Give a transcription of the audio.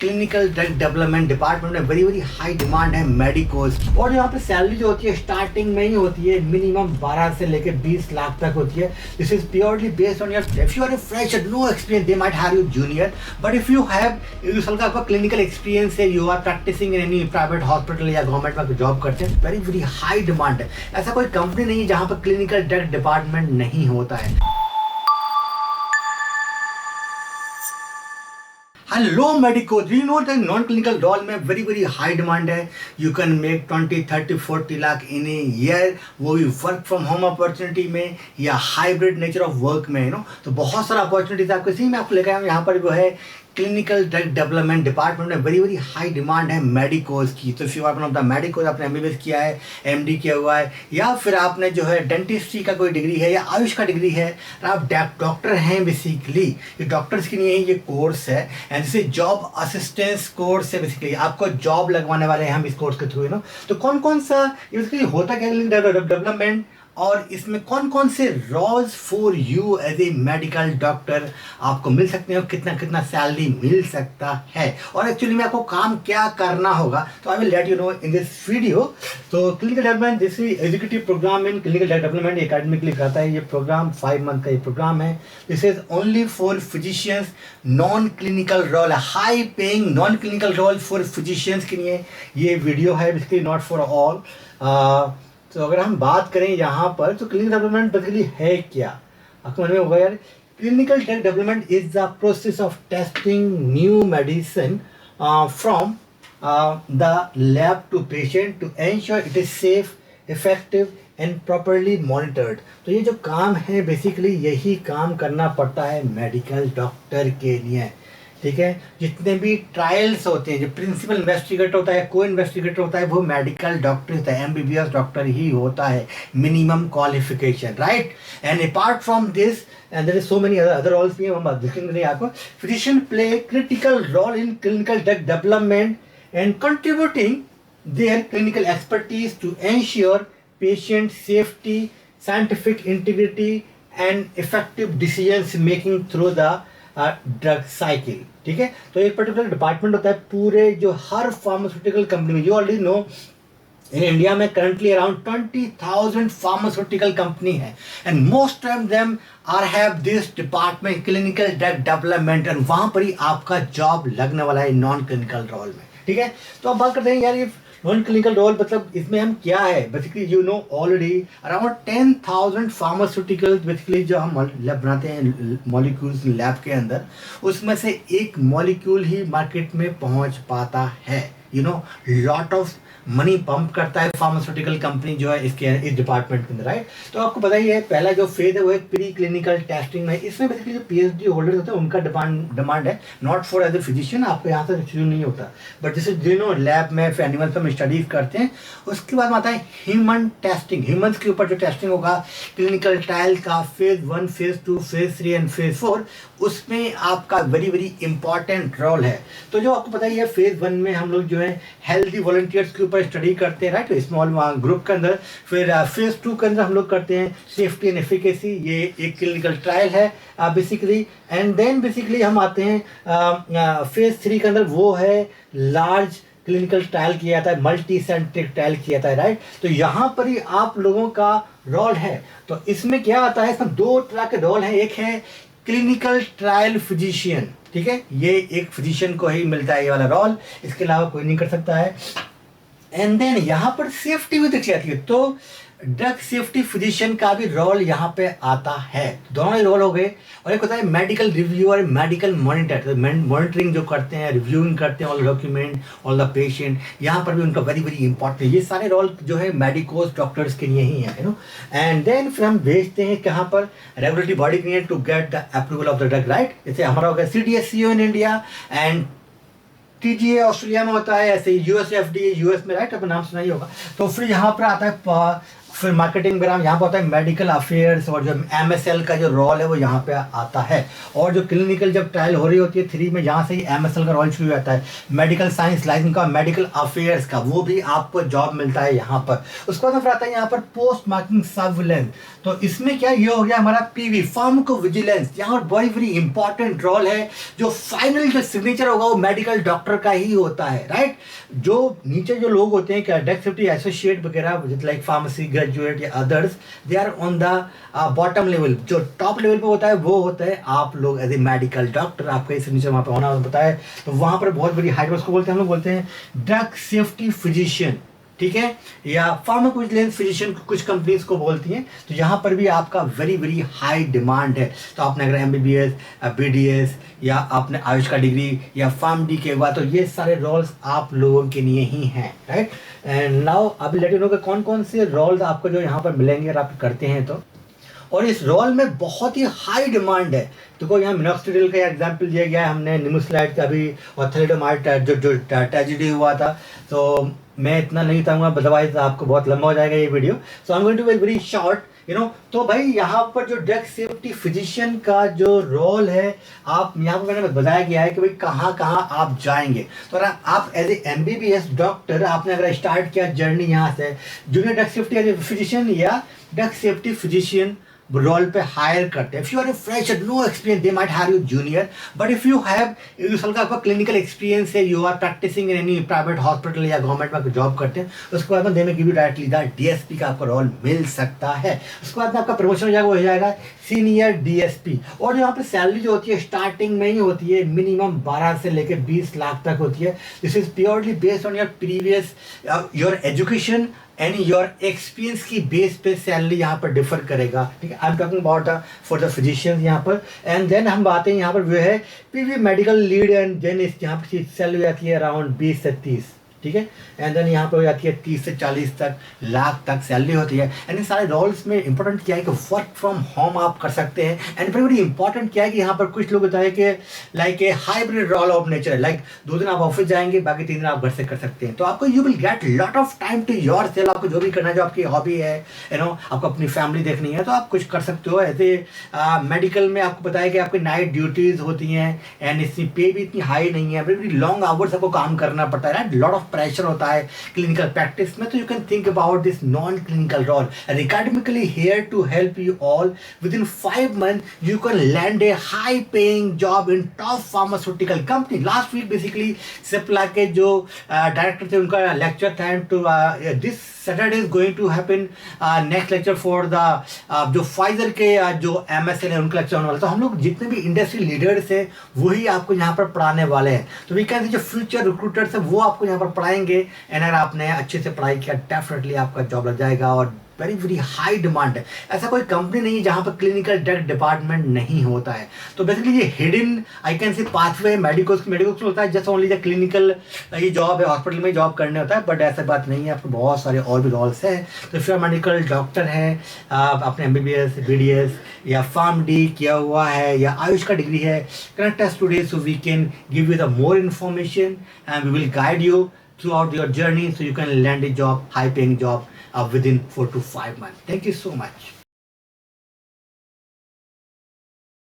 Clinical drug development department में very very high demand है medicos. और यहाँ पे सैलरी जो होती है स्टार्टिंग में ही होती है मिनिमम 12 से लेकर 20 लाख तक होती है। This is purely based on your, if you are a fresher no experience they might hire you junior, but if you have हल्का आपका क्लिनिकल एक्सपीरियंस है, you are practising in any private hospital या government में job करते हैं, very very high demand है। ऐसा कोई कंपनी नहीं है जहाँ पर क्लिनिकल ड्रग डिपार्टमेंट नहीं होता है। Hello medico, do you know that non clinical role में वेरी वेरी हाई डिमांड है। You can make 20, 30, 40 lakh in a year, वो भी वर्क फ्रॉम होम अपॉर्चुनिटी में या हाइब्रिड नेचर ऑफ वर्क में, तो बहुत सारा अपॉर्चुनिटीज आपको इसी में आपको लेकर आया। यहाँ पर वो है क्लिनिकल ड्रग डेवलपमेंट डिपार्टमेंट में वेरी वेरी हाई डिमांड है मेडिकोज की। तो फिर आपने अपना मेडिकोज, आपने एमबीबीएस किया है, एमडी किया हुआ है, या फिर आपने जो है डेंटिस्ट्री का कोई डिग्री है या आयुष का डिग्री है, आप डॉक्टर हैं बेसिकली। ये डॉक्टर्स के लिए ये कोर्स है एंड जैसे जॉब असिस्टेंस कोर्स है बेसिकली, आपको जॉब लगवाने वाले हैं हम इस कोर्स के थ्रू। तो कौन कौन सा बेसिकली होता क्या डेवलपमेंट, और इसमें कौन कौन से roles for you as a medical doctor आपको मिल सकते हैं, कितना कितना सैलरी मिल सकता है, और एक्चुअली में आपको काम क्या करना होगा। तो I will let you know in this video. तो clinical development, this educative programme in clinical development academically करता है। ये प्रोग्राम 5 मंथ का ये प्रोग्राम है। This is only for physicians, non clinical role, high paying non clinical role for physicians के लिए ये वीडियो है, बेसिकली नॉट फॉर ऑल। तो अगर हम बात करें यहाँ पर, तो क्लिनिकल डेवलपमेंट बेसिकली है क्या, आपको समझ में होगा यार। Clinical drug development is the process of testing new medicine from the lab to patient to ensure it is safe, effective and properly monitored. तो ये जो काम है बेसिकली यही काम करना पड़ता है मेडिकल डॉक्टर के लिए, ठीक है। जितने भी ट्रायल्स होते हैं, जो प्रिंसिपल इन्वेस्टिगेटर होता है, को इन्वेस्टिगेटर होता है, वो मेडिकल डॉक्टर होता है, एमबीबीएस डॉक्टर ही होता है, minimum qualification, right. And apart from this and there is so many other roles भी हम देखेंगे आपको। Physician play critical role in clinical drug development and contributing their clinical expertise to ensure patient safety, scientific integrity and effective decisions making through the drug cycle, ठीक है। तो एक particular department होता है पूरे जो हर फार्मास्यूटिकल कंपनी में। You already know in India में करंटली अराउंड 20,000 फार्मास्यूटिकल कंपनी है and most of them are have this department clinical drug development, and वहाँ पर ही आपका जॉब लगने वाला है नॉन क्लिनिकल रोल में, ठीक है। तो अब बात करते हैं यार ये नॉन क्लिनिकल रोल मतलब इसमें हम क्या है। Basically you know already around 10,000 pharmaceuticals basically जो हम लैब बनाते हैं मॉलिक्यूल्स लैब के अंदर, उसमें से एक मॉलिक्यूल ही मार्केट में पहुंच पाता है। You know lot of money pump करता है फार्मास्यूटिकल कंपनी जो है इसके इस डिपार्टमेंट के अंदर, राइट। तो आपको पता ही है पहला जो फेज है वो एक प्री क्लिनिकल टेस्टिंग में। इसमें बेसिकली जो पीएचडी होल्डर्स होते हैं उनका डिमांड है, not for as a physician, आपको यहाँ से शुरू नहीं होता, बट जैसे जिन्होंने लैब में एनिमल्स में स्टडीज करते हैं। उसके बाद आता है ह्यूमन टेस्टिंग, ह्यूमन्स के ऊपर जो टेस्टिंग होगा क्लिनिकल ट्रायल का phase 1, phase 2, phase 3 and phase 4, उसमें आपका वेरी वेरी इंपॉर्टेंट रोल है। तो जो आपको पता ही है फेज 1 में हम लोग जो है हेल्दी वॉलंटियर्स के ऊपर स्टडी करते हैं, राइट, स्मॉल ग्रुप के अंदर। फिर फेज 2 के अंदर हम लोग करते हैं सेफ्टी एंड एफिकेसी, ये एक क्लिनिकल ट्रायल है बेसिकली। एंड देन बेसिकली हम आते हैं फेज 3 के अंदर, वो है लार्ज क्लिनिकल ट्रायल किया जाता है, मल्टी सेंट्रिक ट्रायल किया जाता है, राइट। तो यहाँ पर ही आप लोगों का रोल है। तो इसमें क्या आता है, इसमें 2 तरह के रोल हैं। एक है क्लिनिकल ट्रायल फिजिशियन, ठीक है, ये एक फिजिशियन को ही मिलता है ये वाला रोल, इसके अलावा कोई नहीं कर सकता है। एंड देन यहाँ पर सेफ्टी भी देखी जाती है, तो ड्रग सेफ्टी फिजिशियन का भी रोल यहाँ पे आता है। दोनों ही रोल हो गए। और एक होता है मेडिकल रिव्यूअर, मेडिकल मॉनिटर, तो मॉनिटरिंग जो करते हैं, रिव्यूइंग करते हैं all document, all the patient, यहाँ पर भी उनका वेरी वेरी इंपॉर्टेंट। ये सारे रोल जो है मेडिकोज डॉक्टर्स के लिए ही है, यू नो। एंड देन फिर हम भेजते हैं कहाँ पर, रेगुलेटरी बॉडी के लिए to get the approval of the drug, right. जैसे हमारा हो गया CDSCO in India and TGA Australia में होता है, ऐसे US FDA यूएस में, राइट, अपना नाम सुना ही होगा। तो फिर यहाँ पर आता है फिर मार्केटिंग वगैरह यहाँ पर होता है, मेडिकल अफेयर्स और जो MSL का जो रोल है वो यहाँ पे आता है। और जो क्लिनिकल जब ट्रायल हो रही होती है 3 में, यहाँ से ही MSL का रोल शुरू हो जाता है, मेडिकल साइंस लाइसेंस का, मेडिकल अफेयर्स का, वो भी आपको जॉब मिलता है यहाँ पर। उसके बाद फिर आता है यहाँ पर पोस्ट मार्केटिंग सर्विलेंस। तो इसमें क्या ये हो गया हमारा PV फार्माकोविजिलेंस, यहाँ पर बड़ी बड़ी इंपॉर्टेंट रोल है। जो फाइनल जो सिग्नेचर होगा वो मेडिकल डॉक्टर का ही होता है, राइट। जो नीचे जो लोग होते हैं क्या ड्रग सेफ्टी एसोसिएट वगैरह लाइक फार्मेसी ग्रेजुएट या others, they are on the bottom level. जो टॉप लेवल पे होता है वो होता है आप लोग एज ए मेडिकल डॉक्टर, आपका सिग्नेचर वहाँ पे होना होता है। तो वहाँ पर बहुत बड़ी हाइट, उसको बोलते हैं, हम लोग बोलते हैं ड्रग सेफ्टी फिजिशियन, ठीक है, या फार्माकोविजिलेंस फिजिशियन कुछ कंपनीज को बोलती हैं। तो यहाँ पर भी आपका वेरी वेरी हाई डिमांड है। तो आपने अगर MBBS, BDS या आपने आयुष का डिग्री या फार्म-डी के बाद, तो ये सारे रोल्स आप लोगों के लिए ही हैं, राइट। एंड नाउ अभी लेट यू नो कि कौन कौन से रोल्स आपको जो यहाँ पर मिलेंगे अगर आप करते हैं तो। और इस रोल में बहुत ही हाई डिमांड है। देखो यहाँ मिनॉक्सिडिल का एग्जाम्पल दिया गया है हमने, निमोस्लाइड का भी, और थैलेडोमाइड जो ट्रेजेडी हुआ था। तो मैं इतना नहीं चाहूँगा, अदरवाइज आपको बहुत लंबा हो जाएगा ये video. So I am going to be very short, you know. तो भाई यहाँ पर जो ड्रग सेफ्टी फिजिशियन का जो रोल है, आप यहाँ पर मैंने बताया गया है कि भाई कहाँ कहाँ आप जाएंगे। तो अगर आप एज ए MBBS डॉक्टर आपने अगर स्टार्ट किया जर्नी यहाँ से junior drug safety as a physician या ड्रग सेफ्टी फिजिशियन रोल पे हायर करते हैं। If you are a fresher, no experience, they might hire you junior, but if you have साल का आपका क्लिनिकल एक्सपीरियंस है, you are practising in any private hospital या government में job करते हैं, उसके बाद में they may give you directly the DSP का आपको रोल मिल सकता है। उसके बाद में आपका प्रमोशन हो जाएगा, वो हो जाएगा सीनियर DSP। और यहाँ पर सैलरी जो होती है स्टार्टिंग में ही होती है मिनिमम 12 से लेकर 20 लाख तक होती है। This is purely based on your previous your education and your experience की बेस पे सैलरी यहाँ पर डिफर करेगा, ठीक है। I am talking about for the physicians यहाँ पर। एंड देन हम बात है यहाँ पर वो है PV medical lead, and then इस यहाँ पर सैलरी आती है अराउंड 20 से 30, ठीक है। एंड देन यहाँ पर हो जाती है 30 से 40 तक लाख तक सैलरी होती है। एंड इन सारे रोल्स में इंपॉर्टेंट क्या है कि वर्क फ्रॉम होम आप कर सकते हैं। एंड वेरी इंपॉर्टेंट क्या है कि यहाँ पर कुछ लोग बताए कि like a hybrid role of nature, like 2 दिन आप ऑफिस जाएंगे, बाकी 3 दिन आप घर से कर सकते हैं। तो आपको you will get lot of time to yourself. आपको जो भी करना है, जो आपकी हॉबी है, यू नो, आपको अपनी फैमिली देखनी है, तो आप कुछ कर सकते हो। ऐसे मेडिकल में आपको बताया कि आपकी नाइट ड्यूटीज होती हैं एंड इसकी पे भी इतनी हाई नहीं है, वेरी लॉन्ग आवर्स आपको काम करना पड़ता है, राइट। लॉट ऑफ प्रेशर होता है क्लिनिकल प्रैक्टिस में। तो you can think about this non clinical role and academically here to help you all. Within 5 months you can land a high paying job in top pharmaceutical company. Last week basically Cipla के जो director थे उनका lecture था, and to this Saturday is going to happen next lecture for the जो Pfizer के जो MSL है उनका लेक्चर होने वाला। तो हम लोग जितने भी इंडस्ट्री लीडर्स हैं वही आपको यहाँ पर पढ़ाने वाले हैं। तो वी कैन जो फ्यूचर रिक्रूटर्स है वो आपको यहाँ पर पढ़ाएंगे। एंड अगर आपने अच्छे से पढ़ाई किया डेफिनेटली आपका जॉब लग जाएगा। और वेरी वेरी हाई डिमांड है। ऐसा कोई कंपनी नहीं है जहाँ पर क्लिनिकल ड्रग डिपार्टमेंट नहीं होता है। तो बेसिकली ये hidden I can say pathway medicals में होता है, जस्ट ओनली द क्लिनिकल ये जॉब है, हॉस्पिटल में जॉब करने होता है, बट ऐसा बात नहीं है, आपको बहुत सारे और भी रोल्स हैं। तो फिर मेडिकल डॉक्टर है, आपने MBBS, BDS या फार्म-डी किया हुआ है या आयुष का डिग्री है, connect us today so we can give you the more information and we will guide you throughout your journey so you can land a job, high paying job within 4 to 5 months. Thank you so much.